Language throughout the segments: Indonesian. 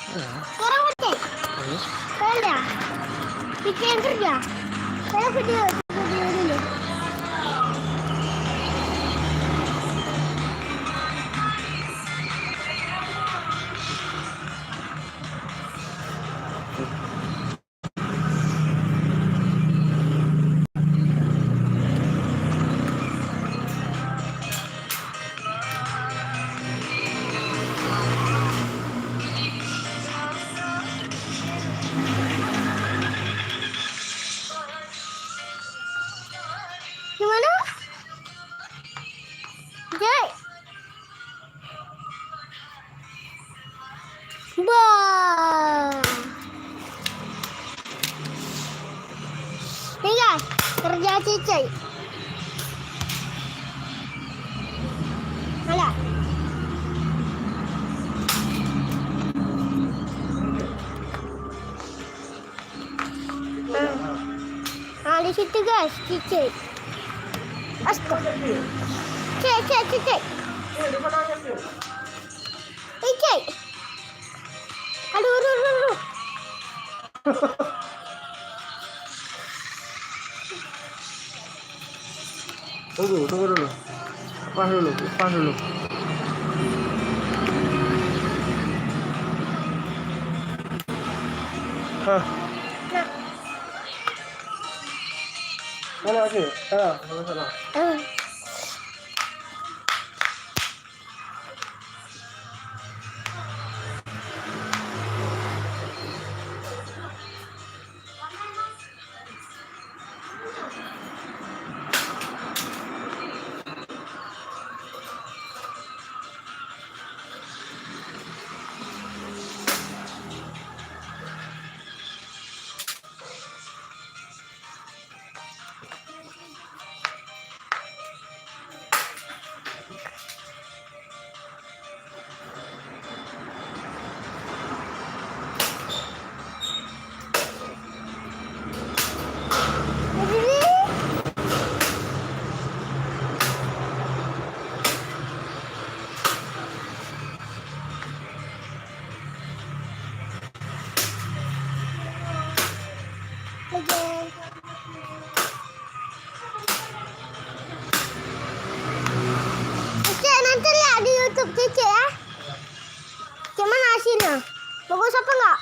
Sekarang ngecek. Saya Vicky yang kerja. Saya video dulu. Gimana? Jai. Bah. Nih guys, kerja Cici. Ada. Nah, di situ guys, Cici. Astaga. Cek. Cek. Aduh. Tunggu dulu. Lepas dulu. Hah. Nah. Mana lagi? Sana. Cek, nanti lihat di YouTube Cece ya. Gimana hasilnya? Bagus apa enggak?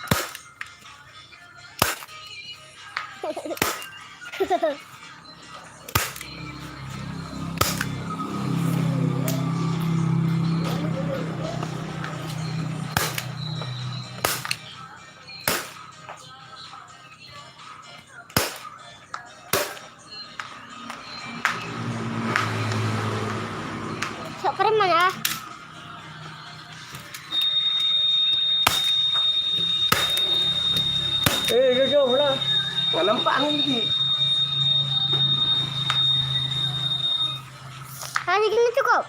Sok keren mana? Jauh lah. Nggak nampak nih. Hari ini cukup.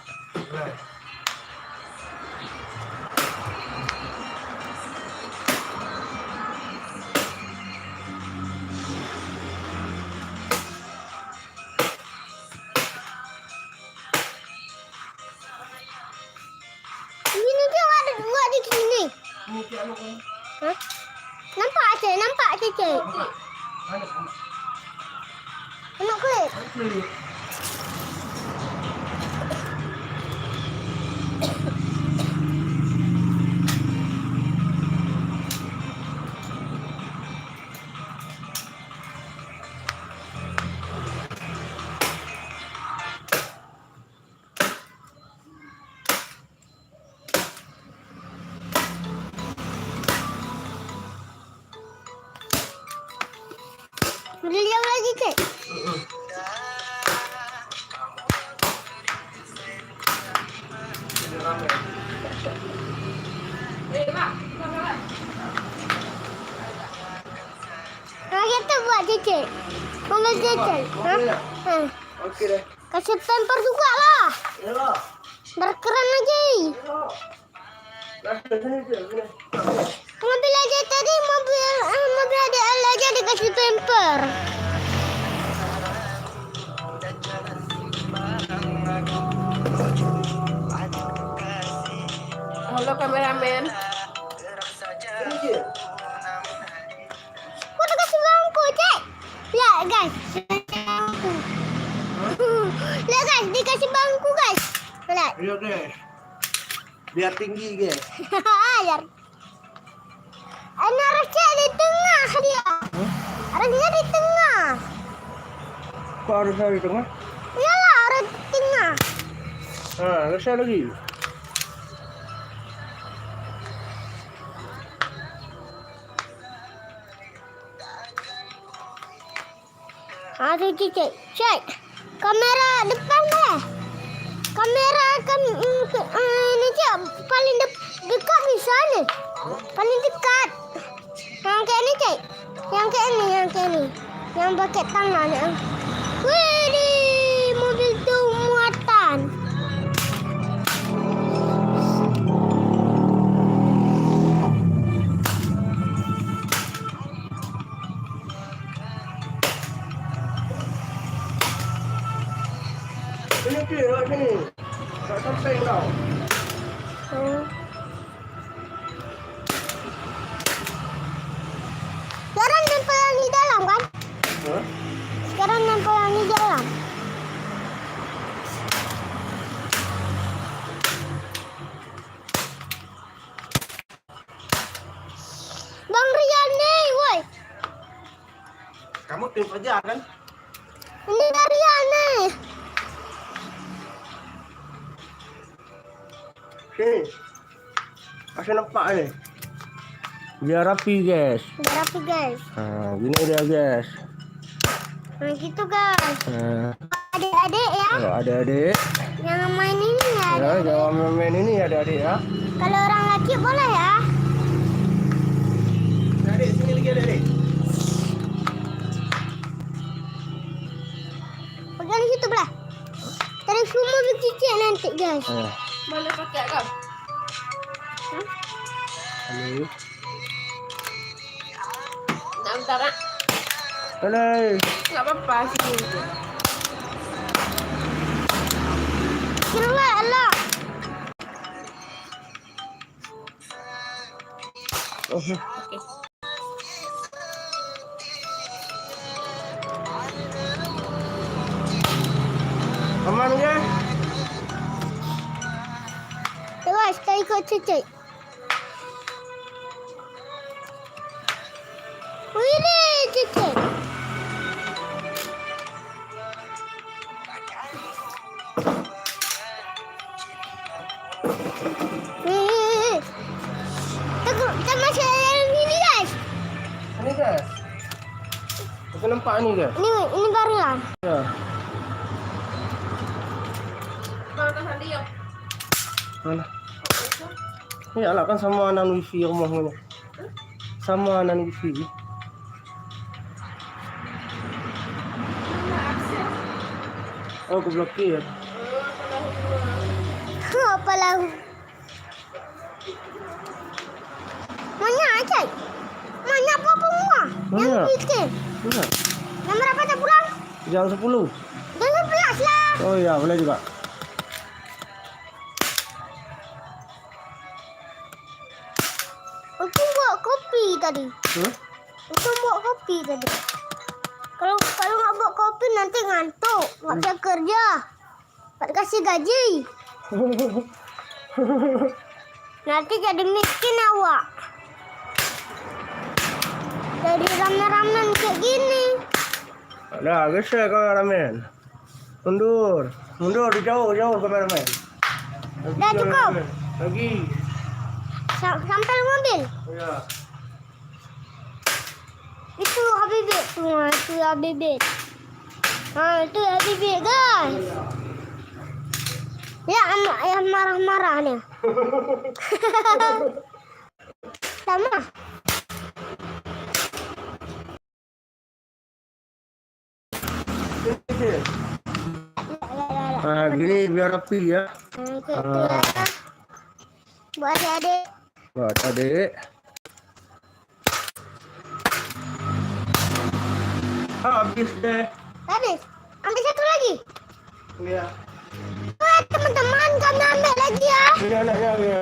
Ini juga ada dua di sini. Hah? Nampak Cece. Enak kulit. Beli yang lagi Cek. Nah, kita buat Cece. Mau Cece? Hah? Oke deh. Kasih pamper juga lah. Iyalah. Biar keren lagi. Mobil aja tadi mobil ada aja dikasih pamper. Halo kameramen. Lihat guys, dikasih bangku guys. Lihat. Iya guys. Biar tinggi guys. Biar. Ini harusnya di tengah dia. Harusnya di tengah. Kok harusnya di tengah? Iyalah, harus di tengah. Nah, harusnya lagi. Aduh, cek. Kamera depan deh. Kamera kan ini cek paling dekat di sana. Paling dekat. Yang kayak ini cek. Yang kayak ini. Yang pakai tangan ya. Wih, mobil tuh muatan. Ini kira sini. Tak sampai kau. Sekarang nempel yang di dalam kan? Hah? Sekarang nempel yang di dalam. Bang Rian nih, woi. Kamu tim aja kan? Ini dari Rian nih. Sini. Masih nampak nih. Biar rapi guys. Udah rapi guys. Nah, gini dia guys. Nah gitu guys. Nah, Adik-adik ya. kalau adik-adik, Yang main ini ya. ya jangan main ini ya adik-adik ya. Kalau orang laki boleh ya. Adik, sini lagi adik. Pegang di situ belah. Tarik semua bercicik nanti guys. Mana pakai kau? Ini. Bentar, nak. Hai. Enggak apa-apa sini. Kira Allah. Okey. Aman ya? Guys, kita ikut cicik. Wih, cicik. Wih. Kita masih ada yang ini guys. Ini guys. Aku nampak ni guys. Ini baru lah. Ya. Mana dia? Mana? Ya lah kan sama anak wifi rumahnya. Sama anak wifi. Oh, aku blokir. Apalah. Mana cik? Mana apa semua? Yang Mana? bikin. Mana? Yang berapa tak pulang? Jam 10. Jam 11 lah. Oh ya, boleh juga. Untung buat kopi tadi. Untung buat kopi tadi. Kalau nggak buat kopi nanti ngantuk, nggak bisa kerja, nggak dikasih gaji. Nanti jadi miskin awak. Jadi ramen-ramen kayak gini. Dah, geser kameramen. Mundur. Mundur, jauh kameramen. Lagi, Dah cukup. kameramen. Lagi. Sampai mobil. Ya. Itu Habibie. Itu Habibie. Itu Habibie guys. Ya, yang marah-marah nih. Sama. Nah, gini biar rapi ya. Itu ya. Buat adik. Buat adik. Habis deh. Habis. Ambil satu lagi. Iya. Wah, teman-teman, kami ambil lagi ya. Ini anaknya ya.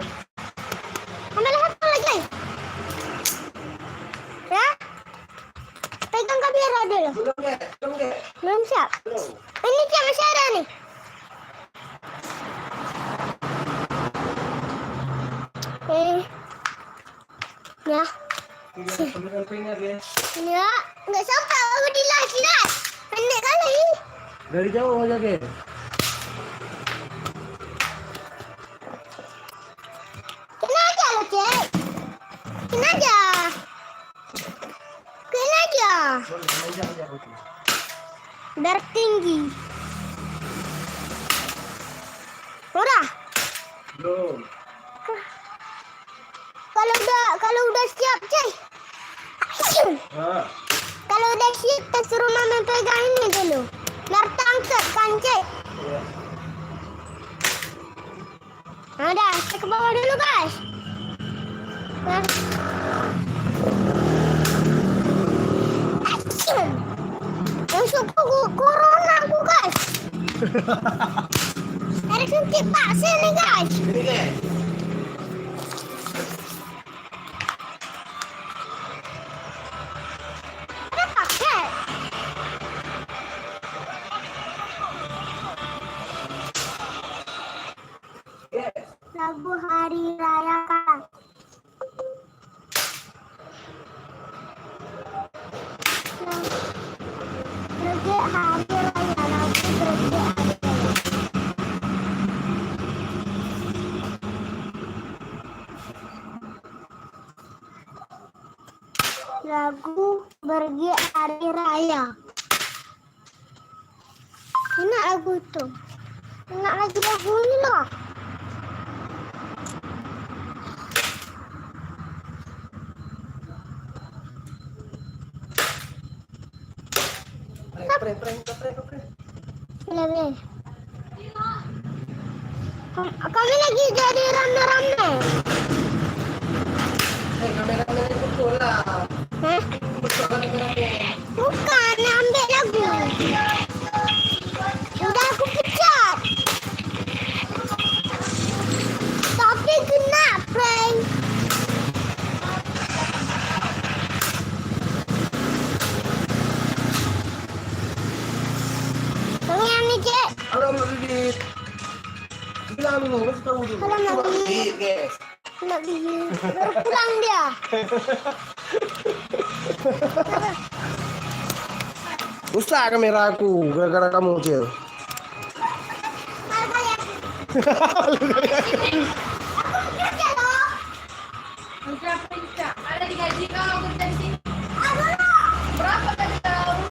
Ambil satu lagi. Ya. Pegang kamera dulu. Belum deh. Belum siap. Belum. Ini Cik masih ada nih. Ya. Ambil pengnya dia. Ya, nggak sampai aku di las. Pendek kali. Dari jauh aja ke. Kena aja lo, Cik. Kena aja. Kena aja. Biar tinggi. Udah. Belum. Kalau udah siap, Cik. Ah. Kalau udah siap, kita suruh Mama pegang ini dulu. Biar tangkap kan, Cik. Iya. Nah, udah, saya ke bawah dulu, guys. Nah. Action. Masuk corona aku, guys. Ada suntik vaksin nih, guys. Ini ke. Ada paket. Yes. Lagu Hari Raya kan. Lagu Hari Raya, lagu Hari Raya. Lagu Pergi Hari Raya. Enak lagu tuh. Enak lagi lagu ini loh. Prank. Boleh. Kami lagi jadi rame-rame. Kamera itu betul lah. Hah? Bukan, ambil lagu. Udah aku pecat. Tapi kena prank. Pengen nih, Cik. Halo, Mbak Didit. Bilang dulu, kasih tahu dulu. Halo, Mbak Didit. Didit, guys. Kena bihir. Baru pulang dia. Rusak kamera aku gara-gara kamu, Cil. Bye-bye ya. Aku kerja loh. Ada digaji kau kerja